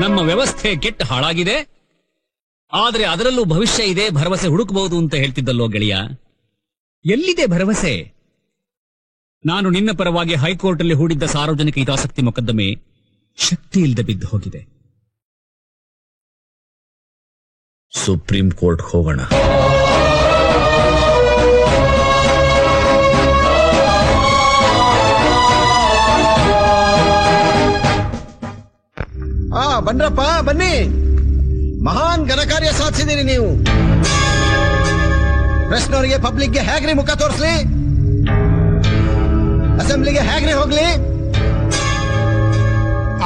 ನಮ್ಮ ವ್ಯವಸ್ಥೆ ಕೆಟ್ಟ ಹಾಳಾಗಿದೆ, ಆದರೆ ಅದರಲ್ಲೂ ಭವಿಷ್ಯ ಇದೆ, ಭರವಸೆ ಹುಡುಕಬಹುದು ಅಂತ ಹೇಳ್ತಿದ್ದಲ್ಲೋ ಗೆಳೆಯ. ಎಲ್ಲಿದೆ ಭರವಸೆ? ನಾನು ನಿನ್ನ ಪರವಾಗಿ ಹೈಕೋರ್ಟ್ ಅಲ್ಲಿ ಹೂಡಿದ್ದ ಸಾರ್ವಜನಿಕ ಹಿತಾಸಕ್ತಿ ಮೊಕದ್ದಮೆ ಶಕ್ತಿ ಇಲ್ಲದೆ ಬಿದ್ದು ಹೋಗಿದೆ. ಸುಪ್ರೀಂ ಕೋರ್ಟ್ ಹೋಗೋಣ. ಬನ್ರಪ್ಪ, ಬನ್ನಿ. ಮಹಾನ್ ಘನಕಾರ್ಯ ಸಾಧಿಸಿದ್ದೀರಿ ನೀವು. ಪ್ರೆಸ್ನವರಿಗೆ, ಪಬ್ಲಿಕ್ಗೆ ಹೇಗ್ರಿ ಮುಖ ತೋರಿಸ್ಲಿ? ಅಸೆಂಬ್ಲಿಗೆ ಹೇಗ್ರಿ ಹೋಗ್ಲಿ?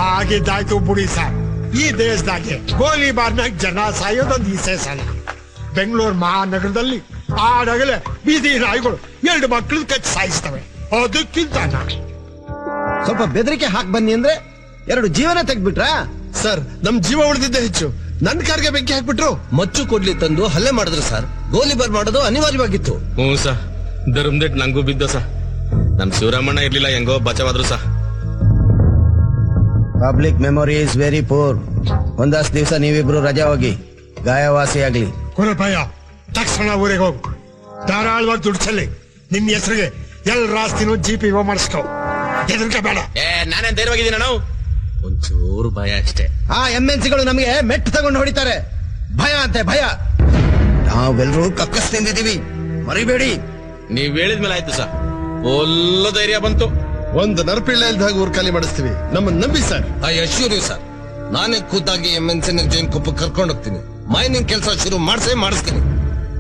ಆಗಿದ್ದಾಯ್ತು ಬಿಡಿ ಸರ್. ಈ ದೇಶದಾಗೆ ಗೋಲಿಬಾರ್ನಾಗ ಜನ ಸಾಯೋದೊಂದು ವಿಶೇಷ. ಬೆಂಗಳೂರು ಮಹಾನಗರದಲ್ಲಿ ಆಡಗಲೇ ಬೀದಿ ನಾಯಿಗಳು 2 ಮಕ್ಕಳು ಕಚ್ಚಿ ಸಾಯಿಸ್ತವೆ. ಅದಕ್ಕಿಂತ ಸ್ವಲ್ಪ ಬೆದರಿಕೆ ಹಾಕ್ ಬನ್ನಿ ಅಂದ್ರೆ 2 ಜೀವನ ತೆಗ್ಬಿಟ್ರಾ? ಸರ್, ನಮ್ ಜೀವ ಉಳಿದಿದ್ದೆ ಹೆಚ್ಚು. ನನ್ ಕಾರ್ಗೆ ಬೆಂಕಿ ಹಾಕ್ಬಿಟ್ರು. ಮಚ್ಚು ಕೊಡ್ಲಿ ತಂದು ಹಲ್ಲೆ ಮಾಡಿದ್ರು ಸರ್. ಗೋಲಿಬಾರ್ ಮಾಡೋದು ಅನಿವಾರ್ಯವಾಗಿತ್ತು. ಹ್ಞೂ ಸರ್, ಧರ್ಮದೆಟ್ ನಂಗೂ ಬಿದ್ದ ಸರ್. ನಮ್ ಶಿವರಾಮಣ್ಣ ಇರ್ಲಿಲ್ಲ, ಹೆಂಗೋ ಬಚಾವಾದ್ರು sir. Public memory is very poor. ಒಂದಷ್ಟು ದಿವಸ ನೀವಿಬ್ರು ರಜಾ ಹೋಗಿ, ಗಾಯವಾಸಿ ಆಗ್ಲಿ. ಕುಲಭಯ, ತಕ್ಷಣ ಊರಿಗೆ ಹೋಗು. ಧಾರಾಳವಾಗಿ ದುಡ್ಡು ಚೆಲ್ಲಿ. ನಿನ್ನ ಹೆಸರಿಗೆ ಎಲ್ಲ ಆಸ್ತಿನೂ GPO ಮಾಡಿಸ್ಕೋ. ಹೆದರ್ಕ ಬೇಡ. ನಾನೇನ್ ಧೈರ್ಯವಾಗಿದ್ದೀನಿ ನಾವು. ಒಂಚೂರು ಭಯ ಅಷ್ಟೇ. ಆ MNCಗಳು ನಮಗೆ ಮೆಟ್ಟು ತಗೊಂಡು ಹೊಡಿತಾರೆ. ಭಯ ಅಂತೆ, ಭಯ. ನಾವೆಲ್ಲರೂ ಕಕ್ಕಸ್ ತಿಂದಿದ್ದೀವಿ, ಮರಿಬೇಡಿ. ನೀವ್ ಹೇಳಿದ್ಮೇಲೆ ಆಯ್ತು ಸರ್, ಒಲ್ಲ ಧೈರ್ಯ ಬಂತು. ಒಂದು ನರಪಿಳ್ಳ ಇಲ್ದಾಗ ಊರ್ ಖಾಲಿ ಮಾಡಿಸ್ತೀವಿ, ನಮ್ಮನ್ನ ನಂಬಿ sir. I assure you sir, ನಾನೇ ಖುದ್ದಾಗಿ MNC ಜೈನ್ ಕೊಪ್ಪ ಕರ್ಕೊಂಡು ಹೋಗ್ತೀನಿ. ಮೈನಿಂಗ್ ಕೆಲಸ ಶುರು ಮಾಡಿಸ್ತೀನಿ.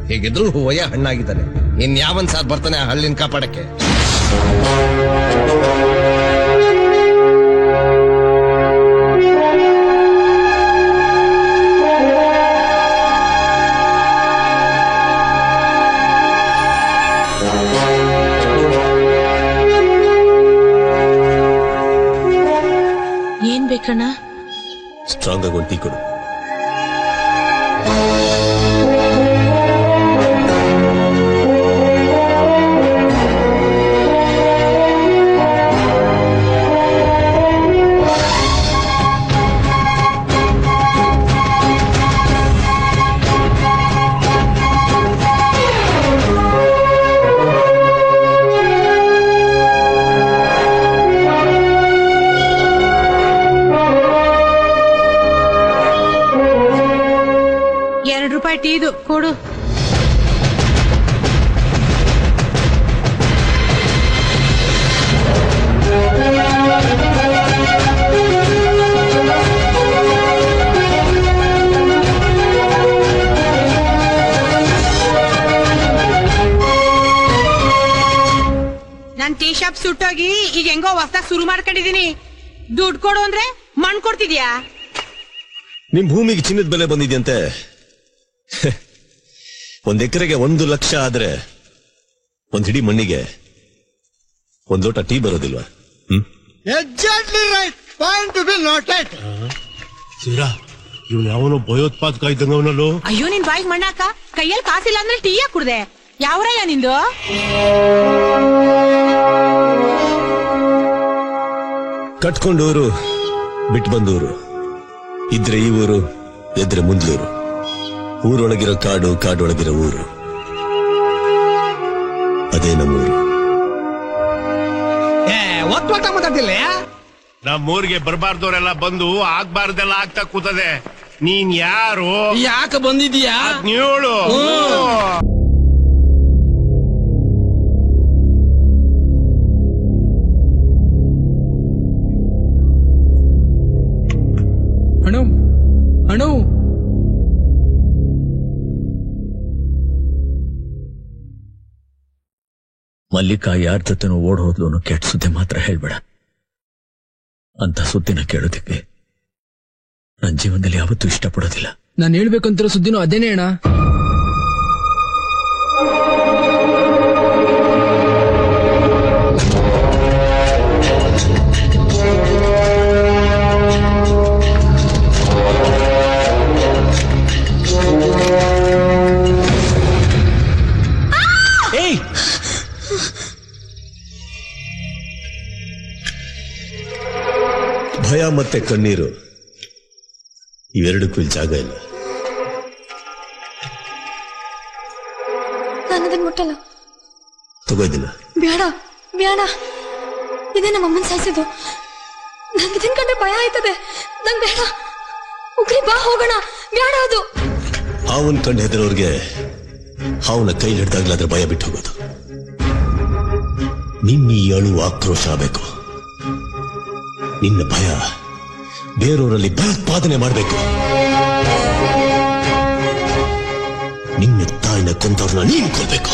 ಹೇಗಿದ್ರು ವಯ ಹಣ್ಣಾಗಿದ್ದಾನೆ. ಇನ್ ಯಾವನ್ ಸಾರ್ ಬರ್ತಾನೆ ಆ ಹಳ್ಳಿನ ಕಾಪಾಡಕ್ಕೆ? ಏನ್ ಬೇಕಣ್ಣ? ಸ್ಟ್ರಾಂಗ್ ಆಗಿ ಒಂದು ಟೀ ಕೊಡು. ₹2 ಟೀದು ಕೊಡು. ನನ್ ಟೀ ಶಾಪ್ ಸುಟ್ಟೋಗಿ ಈಗ ಹೆಂಗೋ ಹೊಸದಾಗಿ ಶುರು ಮಾಡ್ಕೊಂಡಿದೀನಿ. ದುಡ್ಡು ಕೊಡು ಅಂದ್ರೆ ಮಣ್ ಕೊಡ್ತಿದ್ಯಾ? ನಿಮ್ ಭೂಮಿಗೆ ಚಿನ್ನದ ಬೆಲೆ ಬಂದಿದ್ಯಂತೆ. 1 ಎಕರೆಗೆ 1 ಲಕ್ಷ ಆದ್ರೆ 1 ಹಿಡಿ ಮಣ್ಣಿಗೆ 1 ಲೋಟ ಟೀ ಬರೋದಿಲ್ವಾ? Exactly right. Point to be noted. ಸೀರಾ, ಇವ್ನು ಯಾವನೋ ಭಯೋತ್ಪಾದಕ ಇದ್ದಂಗ ಅವನಲ್ಲೋ. ಅಯ್ಯೋ, ನಿನ್ ಬಾಯಿಗೆ ಮಣ್ಣಾಕ. ಕೈಯಲ್ಲಿ ಕಾಸಿಲ್ಲ ಅಂದ್ರೆ ಟೀ ಯಾಕೆ ಕುಡ್ದೆ? ಯಾವ್ರಯ್ಯ ನಿಂದು? ಕಟ್ಕೊಂಡೂರು ಬಿಟ್ಟು ಬಂದೂರು, ಇದ್ರೆ ಈ ಊರು, ಎದ್ರೆ ಮುಂದ್ಲೂರು. ಊರೊಳಗಿರೋ ಕಾಡು, ಕಾಡೊಳಗಿರೋ ಊರು, ಅದೇ ನಮ್ಮೂರು. ಒತ್ತೊಟ್ಟ ಮಾತಾಡ್ತಿಲ್ಲ. ನಮ್ಮೂರಿಗೆ ಬರಬಾರ್ದವರೆಲ್ಲ ಬಂದು ಆಗ್ಬಾರ್ದೆಲ್ಲ ಆಗ್ತಾ ಕೂತದೆ. ನೀನ್ ಯಾರು, ಯಾಕೆ ಬಂದಿದೀಯಾ? ಹೇಳು. ಅಣ್ಣು, ಅಣ್ಣು, ಮಲ್ಲಿಕಾ ಯಾರ ಜೊತೆನೂ ಓಡ್ ಹೋದ್ಲು ಅನ್ನೋ ಕೆಟ್ಟ ಸುದ್ದಿ ಮಾತ್ರ ಹೇಳ್ಬೇಡ. ಅಂತ ಸುದ್ದಿನ ಕೇಳೋದಕ್ಕೆ ನನ್ನ ಜೀವನದಲ್ಲಿ ಯಾವತ್ತೂ ಇಷ್ಟಪಡೋದಿಲ್ಲ. ನಾನು ಹೇಳ್ಬೇಕಂತಿರೋ ಸುದ್ದಿನೂ ಅದೇನೇ ಅಣ್ಣ. ಭಯ ಮತ್ತೆ ಕಣ್ಣೀರು ಇವೆರಡಕ್ಕೂ ಇಲ್ಲಿ ಜಾಗ ಇಲ್ಲ. ನಾನದನ್ನ ಮುಟ್ಟಲ್ಲ. ತಗೋದಿಲ್ಲ. ಬೇಡ ಬೇಡ, ಇದೇ ನಮ್ಮಮ್ಮನ್ ಸಾಯಿಸಿದ್ದು. ನಂಗೆ ಇದನ್ ಕಂಡ್ರೆ ಭಯ ಆಯ್ತದೆ. ನಂಗೆ ಬೇಡ. ಉಗ್ರಿ ಬಾ ಹೋಗೋಣ. ಬೇಡ ಅದು. ಹಾವನ್ ಕಂಡು ಹೆದರೋರ್ಗೆ ಹಾವನ ಕೈ ಹಿಡ್ದಾಗ್ಲಾದ್ರೆ ಭಯ ಬಿಟ್ಟು ಹೋಗೋದು. ನಿನ್ನ ಈ ಅಳು ಆಕ್ರೋಶ ಆಗಬೇಕು. ನಿನ್ನ ಭಯ ಬೇರೆಯವರಲ್ಲಿ ಭಯೋತ್ಪಾದನೆ ಮಾಡಬೇಕು. ನಿನ್ನ ತಾಯಿನ ಕೊಂದವ್ರನ್ನ ನೀನು ಕೊಲ್ಬೇಕು.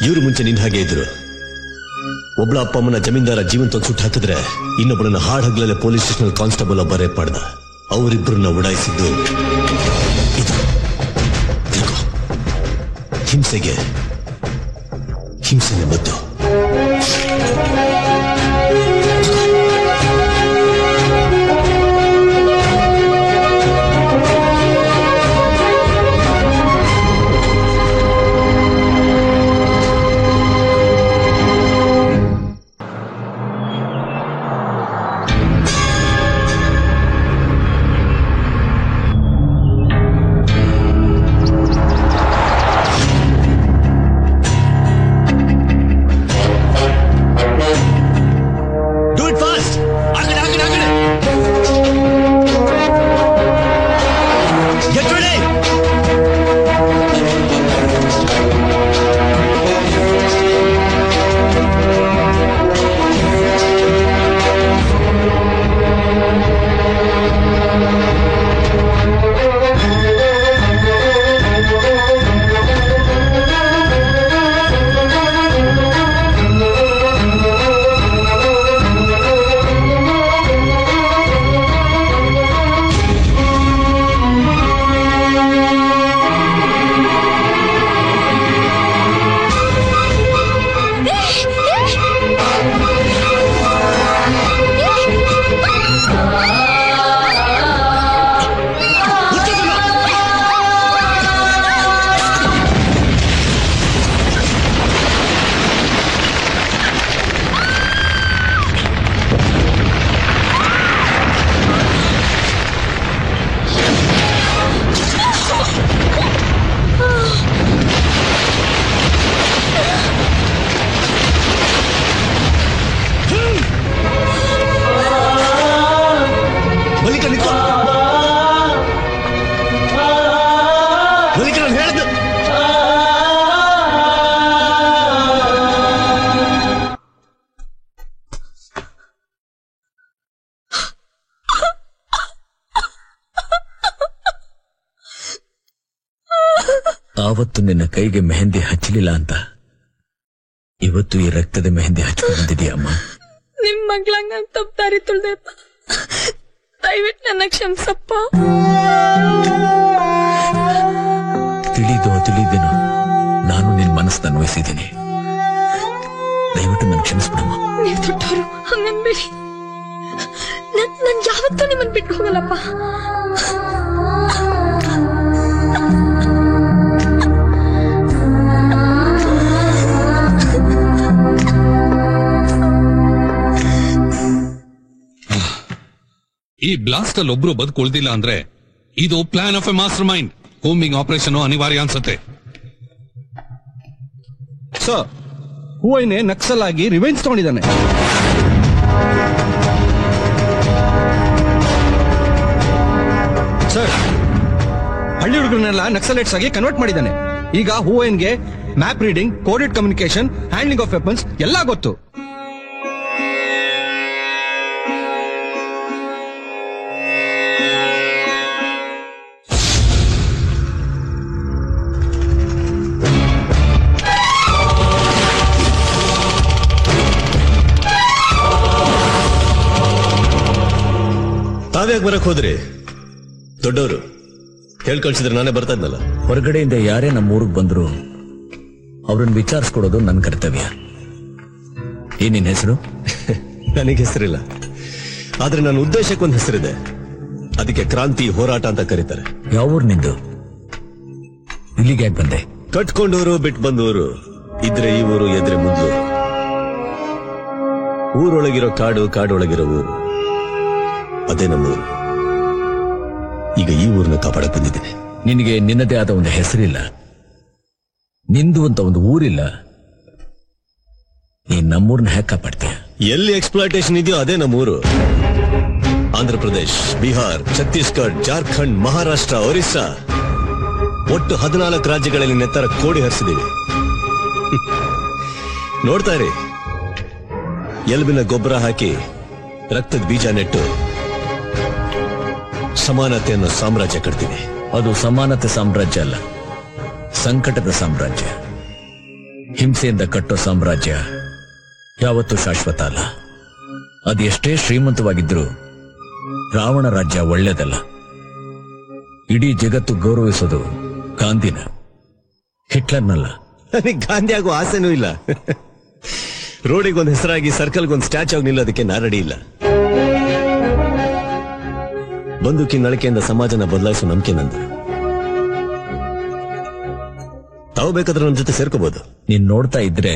ಇವರು ಮುಂಚೆ ನಿನ್ನ ಹಾಗೆ ಇದ್ರು. ಒಬ್ಳ ಅಪ್ಪ ಅಮ್ಮನ ಜಮೀನ್ದಾರ ಜೀವಂತ ಸುಟ್ಟು ಹಾಕಿದ್ರೆ ಇನ್ನೊಬ್ಬರನ್ನ ಹಾಡ್ ಹಗ್ಲಲ್ಲೇ ಪೊಲೀಸ್ ಸ್ಟೇಷನ್ ಕಾನ್ಸ್ಟೇಬಲ್ ಒಬ್ಬ ರೇಪ್ ಮಾಡ್ದ. ಅವರಿಬ್ಬರನ್ನ ಉಡಾಯಿಸಿದ್ದು ಇದು. ತಿಳ್ಕೊ, ಹಿಂಸೆಗೆ ಹಿಂಸೆನೆ ಮದ್ದು. ಆವತ್ತು ನಿನ್ನ ಕೈಗೆ ಮೆಹಂದಿ ಹಚ್ಚಲಿಲ್ಲ ಅಂತ ಇವತ್ತು ಈ ರಕ್ತದ ಮೆಹಂದಿ ಹಚ್ಕೊಂಡಿದೀಯ ಅಮ್ಮ. ನಿಮ್ ಮಗ್ಳಂಗ ತಪ್ಪಾರಿ ತುಳ್ದಪ್ಪ, ದಯವಿಟ್ಟು ನನ್ನ ಕ್ಷಮಿಸಪ್ಪ. ತಿಳಿದೇನೋ ನಾನು ನಿನ್ ಮನಸ್ಸನ್ನ ಅನ್ವಯಿಸಿದ್ದೀನಿ. ದಯವಿಟ್ಟು ನನ್ ಕ್ಷಮಿಸ್ಬಿಡಮ್ಮ. ನೀವ್ ದೊಡ್ಡವರು, ಹಂಗನ್ಬೇಡಿ. ನನ್ ಯಾವತ್ತೂ ನಿಮ್ಮನ್ ಬಿಟ್ಟು ಹೋಗಲ್ಲಪ್ಪ. ಈ ಬ್ಲಾಸ್ಟ್ ಅಲ್ಲಿ ಒಬ್ರು ಬದುಕುಳಿದಿಲ್ಲ ಅಂದ್ರೆ ಇದು plan of A master mind. Combing operation ಅನಿವಾರ್ಯ ಅನ್ಸುತ್ತೆ. ಸರ್, ಹೂವೈನೆ ನಕ್ಸಲ್ ಆಗಿ ರಿವೆಂಜ್ ತಗೊಂಡಿದ್ದಾನೆ. ಸರ್, ಹಳ್ಳಿ ಹುಡುಗರನ್ನೆಲ್ಲ ನಕ್ಸಲೈಟ್ಸ್ ಆಗಿ ಕನ್ವರ್ಟ್ ಮಾಡಿದ್ದಾನೆ. ಈಗ ಹೂವೈನ್ಗೆ map reading, coded communication, handling of weapons ಎಲ್ಲ ಗೊತ್ತು. ತಾವ್ಯಾಕೆ ಬರಕ್ ಹೋದ್ರಿ? ದೊಡ್ಡವರು ಹೇಳ್ ಕಳ್ಸಿದ್ರೆ ನಾನೇ ಬರ್ತಾ ಇದ್ನಲ್ಲ. ಹೊರಗಡೆಯಿಂದ ಯಾರೇ ನಮ್ಮ ಊರಿಗೆ ಬಂದ್ರು ಅವ್ರನ್ನ ವಿಚಾರಿಸ್ಕೊಡೋದು ನನ್ನ ಕರ್ತವ್ಯ. ಏನಿನ್ ಹೆಸರು? ನನಗೆ ಹೆಸರಿಲ್ಲ, ಆದ್ರೆ ನನ್ನ ಉದ್ದೇಶಕ್ಕೊಂದು ಹೆಸರಿದೆ. ಅದಕ್ಕೆ ಕ್ರಾಂತಿ ಹೋರಾಟ ಅಂತ ಕರೀತಾರೆ. ಯಾವ ಊರು ನಿಂದು? ಇಲ್ಲಿಗೆ ಯಾಕೆ ಬಂದೆ? ಕಟ್ಕೊಂಡವರು ಬಿಟ್ಟು ಬಂದವರು ಇದ್ರೆ ಈ ಊರು, ಎದ್ರೆ ಮುಂದೂರು. ಊರೊಳಗಿರೋ ಕಾಡು, ಕಾಡೊಳಗಿರೋ ಊರು, ಅದೇ ನಮ್ಮೂರು. ಈಗ ಈ ಊರನ್ನ ಕಾಪಾಡಕ್ ಬಂದಿದ್ದೀನಿ. ನಿನಗೆ ನಿನ್ನದೇ ಆದ ಒಂದು ಹೆಸರಿಲ್ಲ, ನಿಂದು ಅಂತ ಒಂದು ಊರಿಲ್ಲ, ನೀನ್ ನಮ್ಮೂರ್ನ ಹೇಗೆ ಕಾಪಾಡ್ತೀಯ? ಎಲ್ಲಿ ಎಕ್ಸ್ಪ್ಲಾಯ್ಟೇಷನ್ ಇದೆಯೋ ಅದೇ ನಮ್ಮೂರು. ಆಂಧ್ರ ಪ್ರದೇಶ್, ಬಿಹಾರ್, ಛತ್ತೀಸ್ಗಢ, ಜಾರ್ಖಂಡ್, ಮಹಾರಾಷ್ಟ್ರ, ಒರಿಸ್ಸಾ, ಒಟ್ಟು 14 ರಾಜ್ಯಗಳಲ್ಲಿ ನೆತ್ತರ ಕೋಡಿ ಹರಿಸಿದೀವಿ. ನೋಡ್ತಾ ಇರಿ, ಎಲ್ಬಿನ ಗೊಬ್ಬರ ಹಾಕಿ ರಕ್ತದ ಬೀಜ ನೆಟ್ಟು ಸಮಾನತೆ ಅನ್ನೋ ಸಾಮ್ರಾಜ್ಯ ಕಟ್ತೀವಿ. ಅದು ಸಮಾನತೆ ಸಾಮ್ರಾಜ್ಯ ಅಲ್ಲ, ಸಂಕಟದ ಸಾಮ್ರಾಜ್ಯ. ಹಿಂಸೆಯಿಂದ ಕಟ್ಟೋ ಸಾಮ್ರಾಜ್ಯ ಯಾವತ್ತೂ ಶಾಶ್ವತ ಅಲ್ಲ. ಅದು ಎಷ್ಟೇ ಶ್ರೀಮಂತವಾಗಿದ್ರೂ ರಾವಣ ರಾಜ್ಯ ಒಳ್ಳೆಯದಲ್ಲ. ಇಡೀ ಜಗತ್ತು ಗೌರವಿಸೋದು ಗಾಂಧಿನ, ಹಿಟ್ಲರ್ನಲ್ಲ. ನನಗೆ ಗಾಂಧಿ ಆಗೋ ಆಸೆನೂ ಇಲ್ಲ. ರೋಡಿಗೊಂದು ಹೆಸರಾಗಿ ಸರ್ಕಲ್ಗೊಂದು ಸ್ಟ್ಯಾಚು ಆಗಿ ನಿಲ್ಲೋದಕ್ಕೆ ನಾ ರೆಡಿ ಇಲ್ಲ. ಬಂದೂಕಿನ ನಳಿಕೆಯಿಂದ ಸಮಾಜನ ಬದಲಾಯಿಸೋ ನಂಬಿಕೆ ನಂದು. ತಾವು ಬೇಕಾದ್ರೆ ನಮ್ಮ ಜೊತೆ ಸೇರ್ಕೋಬಹುದು. ನೀನ್ ನೋಡ್ತಾ ಇದ್ರೆ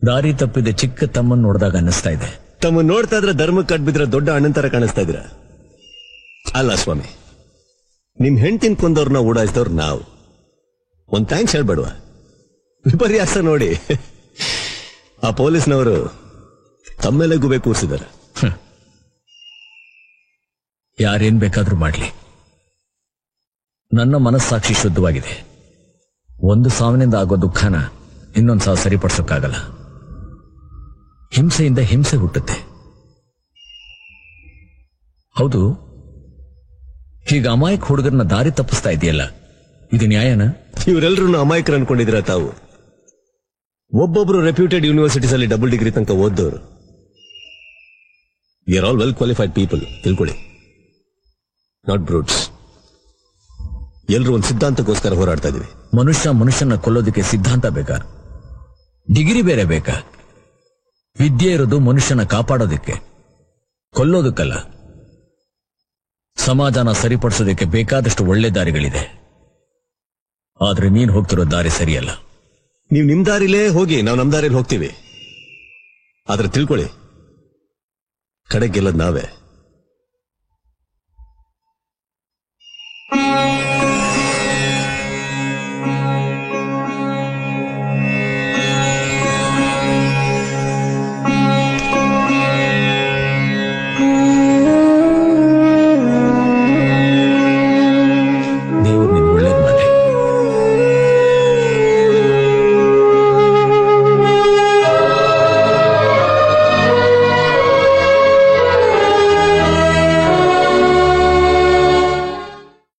ದಾರಿ ತಪ್ಪಿದ ಚಿಕ್ಕ ತಮ್ಮನ್ ನೋಡಿದಾಗ ಅನ್ನಿಸ್ತಾ ಇದೆ. ತಮ್ಮ ನೋಡ್ತಾ ಇದ್ರೆ ಧರ್ಮಕ್ಕೆ ಕಟ್ಬಿದ್ರೆ ದೊಡ್ಡ ಅಣ್ಣನ್ ತರ ಕಾಣಿಸ್ತಾ ಇದ್ರ. ಅಲ್ಲ ಸ್ವಾಮಿ, ನಿಮ್ ಹೆಂಡ್ತಿನ ಕೊಂದವ್ರನ್ನ ಓಡಾಯಿಸಿದವ್ರು ನಾವು. ಒಂದ್ ಥ್ಯಾಂಕ್ಸ್ ಹೇಳ್ಬೇಡುವ? ವಿಪರ್ಯಾಸ ನೋಡಿ, ಆ ಪೊಲೀಸ್ನವರು ತಮ್ಮೇಲೆ ಗುಬೆ ಕೂರಿಸಿದ್ದಾರೆ. ಯಾರೇನ್ ಬೇಕಾದ್ರೂ ಮಾಡ್ಲಿ, ನನ್ನ ಮನಸ್ಸಾಕ್ಷಿ ಶುದ್ಧವಾಗಿದೆ. ಒಂದು ಸಾವಿನಿಂದ ಆಗೋ ದುಃಖನ ಇನ್ನೊಂದು ಸಾವು ಸರಿಪಡಿಸೋಕ್ಕಾಗಲ್ಲ. ಹಿಂಸೆಯಿಂದ ಹಿಂಸೆ ಹುಟ್ಟುತ್ತೆ. ಹೌದು, ಹೀಗ ಅಮಾಯಕ ಹುಡುಗರನ್ನ ದಾರಿ ತಪ್ಪಿಸ್ತಾ ಇದೆಯಲ್ಲ, ಇದು ನ್ಯಾಯನ? ಇವರೆಲ್ಲರೂ ಅಮಾಯಕರು ಅನ್ಕೊಂಡಿದ್ರ ತಾವು? ಒಬ್ಬೊಬ್ರು ರೆಪ್ಯೂಟೆಡ್ ಯೂನಿವರ್ಸಿಟೀಸ್ ಅಲ್ಲಿ ಡಬಲ್ ಡಿಗ್ರಿ ತನಕ ಓದ್ದವರು. We are all well qualified people, ತಿಳ್ಕೊಳ್ಳಿ. Not brutes. ಎಲ್ಲರೂ ಒಂದು ಸಿದ್ಧಾಂತಕ್ಕೋಸ್ಕರ ಹೋರಾಡ್ತಾ ಇದೀವಿ. ಮನುಷ್ಯನ ಕೊಲ್ಲೋದಕ್ಕೆ ಸಿದ್ಧಾಂತ ಬೇಕಾ? ಡಿಗ್ರಿ ಬೇರೆ ಬೇಕಾ? ವಿದ್ಯೆ ಇರೋದು ಮನುಷ್ಯನ ಕಾಪಾಡೋದಕ್ಕೆ, ಕೊಲ್ಲೋದಕ್ಕಲ್ಲ. ಸಮಾಜನ ಸರಿಪಡಿಸೋದಕ್ಕೆ ಬೇಕಾದಷ್ಟು ಒಳ್ಳೆ ದಾರಿಗಳಿದೆ. ಆದ್ರೆ ನೀನ್ ಹೋಗ್ತಿರೋ ದಾರಿ ಸರಿಯಲ್ಲ. ನೀವು ನಿಮ್ ದಾರಿಲೇ ಹೋಗಿ, ನಾವು ನಮ್ ದಾರಿಲಿ ಹೋಗ್ತೀವಿ. ಆದ್ರೆ ತಿಳ್ಕೊಳ್ಳಿ, ಕಡೆ ಗೆಲ್ಲದ್ ನಾವೇ.